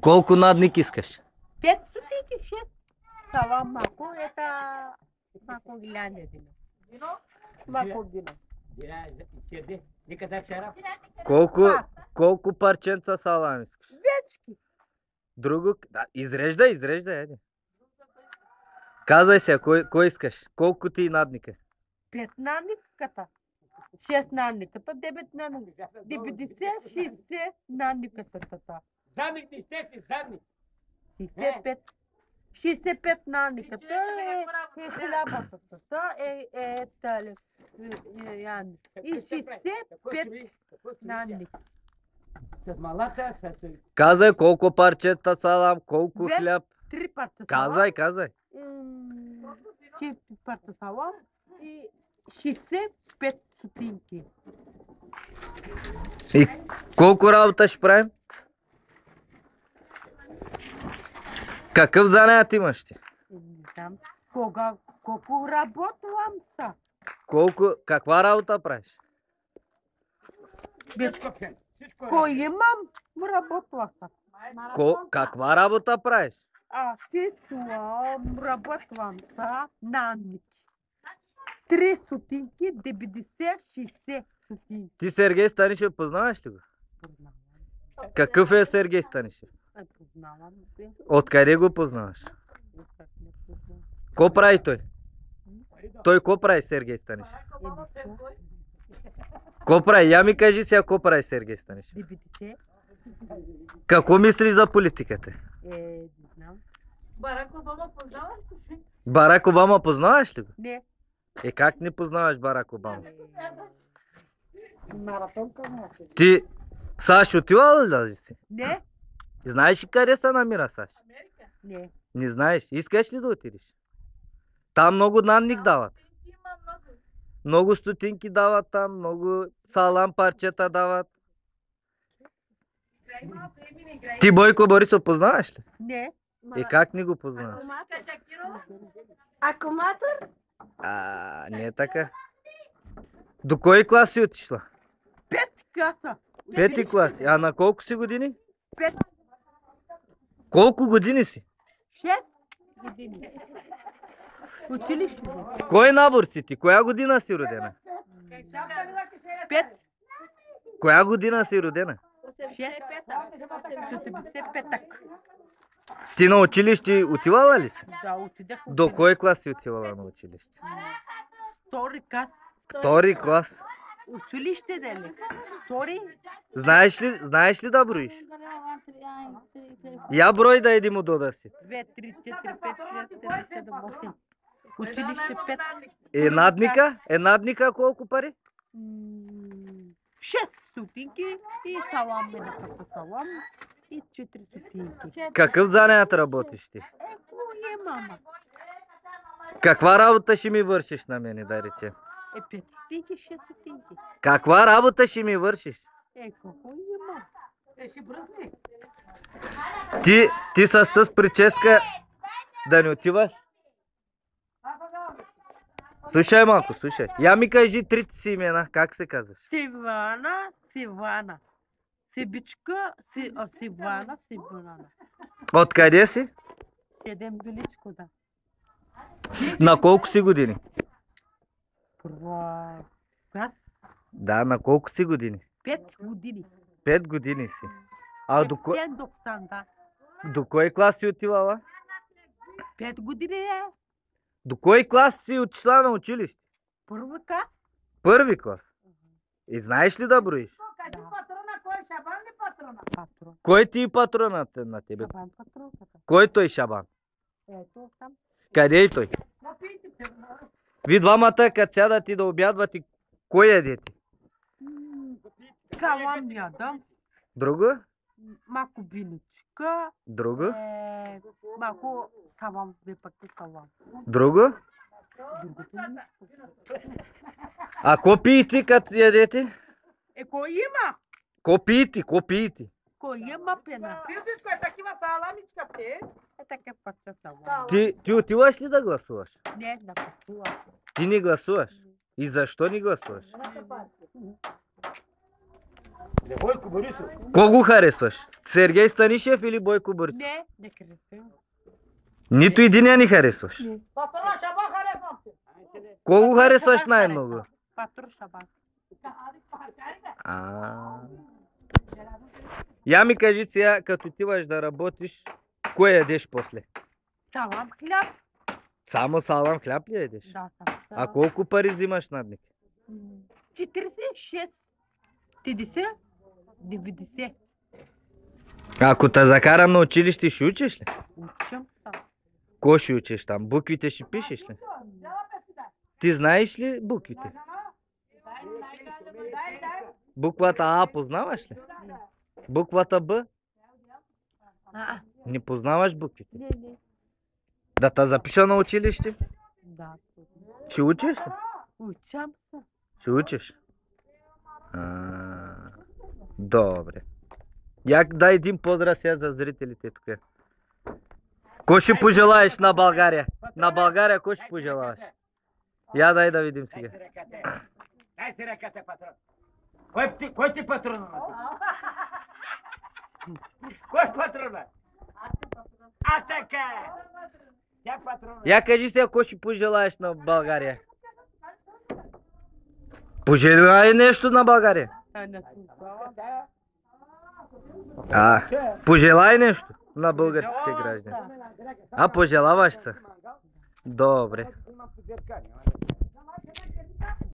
Колко надник искаш? 5 стотинки, 6. Това малко, малко глянде вино. Малко вино. Колко парченца салам искаш? Вечки. Друго? Да, изреждай, еди. Казвай се, кой искаш? Колко ти надника? 5 надниката. 6 надниката, 9 надниката. 90, 60 надниката. Задник не сте, задник. 65 надниката е хлябата. И 65 надника. С малата, Казвай колко парчета салам, колко хляб. 3 парчета салам. Казвай. 4 парчета салам и 65 стотинки. И колко работа ще правим? Какъв занят имаш ти? Не знам. Колко работвам са? Каква работа правиш? Кой имам, работва са. Каква работа правиш? Ти работвам са надник. 3 стотинки, 90, 60 стотинки. Ти Сергей Станишев познаваш ли го? Познавам. Какъв е Сергей Станишев? Познавам. Откъде го познаваш? Ко прави той? Той ко прави Сергей Станишев? Ко прави? Я ми кажи сега ко прави Сергей Станишев. 90. Какво мисли за политиката? Не знам. Барак Обама познаваш ли? Барак Обама познаваш ли го? Не. Как не познаваш Барак Обама? Маратонка му. Ти САЩ отивала ли да си? Не. Знаеш ли къде се намира САЩ? Америка. Не. Не знаеш. Искаш ли да отидеш? Там много надник дават. Има много. Много стотинки дават там, много салам парчета дават. Ти Бойко Борисов познаваш ли? Не. Как не го познаваш? Акуматор? Не е така. До кой клас си отишла? 5 класа. 5 клас. А на колко си години? 5. Колко години си? 6 години. Училище. Кой набор си ти? Коя година си родена? 5. Коя година си родена? 85. Ти на училище отивала ли си? Да, отидах. До кой клас си отивала на училище? 2 клас. 2 клас. Училище дали? 2. Знаеш ли да броиш? Я брой да един му дода си. 2, 3, 4, 5, 6, 7, 7, 8. Училище 5. Надника колко пари? 6 стотинки и салам едната салам и 4 стотинки. Какъв занят работиш ти? Мама. Каква работа ще ми вършиш на мене, да рече? 5 стотинки, 6 стотинки. Каква работа ще ми вършиш? Какво има? Ще бръсни. Ти с тази прическа да не отиваш? Слушай малко, слушай. Я ми кажи трите си имена, как се казваш? Сивана. Сибичка, Сивана. Откъде си? 7 величко, да. На колко си години? Първа клас. Да, на колко си години? 5 години. 5 години си. До кой клас си отивала? 5 години е. До кой клас си отишла на училище? Първи клас. Първи клас. И знаеш ли да броиш? Кажи патрона, кой е Шабан ли патрона? Патрон. Кой ти е патронът на тебе? Шабан патронката. Кой той Шабан? Ето там. Къде е той? Ви двамата, като сядат и да обядвате, кой ядете? Салам ядам. Друго? Малко виничка. Друго? Малко салам, 2 пъти салам. Друго? Другото нищо. А ко пиете, като ядете? Кой има? Ко пиете? Кой има пена? Силбичко е такива саламичка, пе. Така пътя салам. Ти отиваш ли да гласуваш? Не, да пътувам. Ти не гласуваш? И защо не гласуваш? За Бойко Борисов. Кого харесваш? Сергей Станишев или Бойко Борисов? Не харесвам. Нито единия ни харесваш. Патрона Шабан харесвам те. Кого харесваш най-много? Патрон Шабан. А. Я ми кажи сега, като отиваш да работиш, кое ядеш после? Салам хляб. Само салам хляб ли ядеш? Да, А колко пари взимаш на дневник? 46, 50, 90. Ако те закарам на училище, ще учиш ли? Учим се. Ко ще учиш там? Буквите ще пишеш ли? Ти знаеш ли буквите? Буквата А познаваш ли? Буквата Б? А, Не познаваш буквите? не. Да те запиша на училище? Да. Ще учиш ли? Учам се. Ще учиш? Добре. Як дай един поздрав сега за зрителите тук. Ко ще пожелаеш на България? На България ко ще пожелаваш? Я дай да видим сега. Дай си ръката, патрон. Кой ти патрона? Кой патрона? А така! Я патрона. Я кажи сега ко ще пожелаеш на България? Пожелай нещо на България. Пожелай нещо на българските граждани. Пожелаваш се? Добре. Имам подзеркание.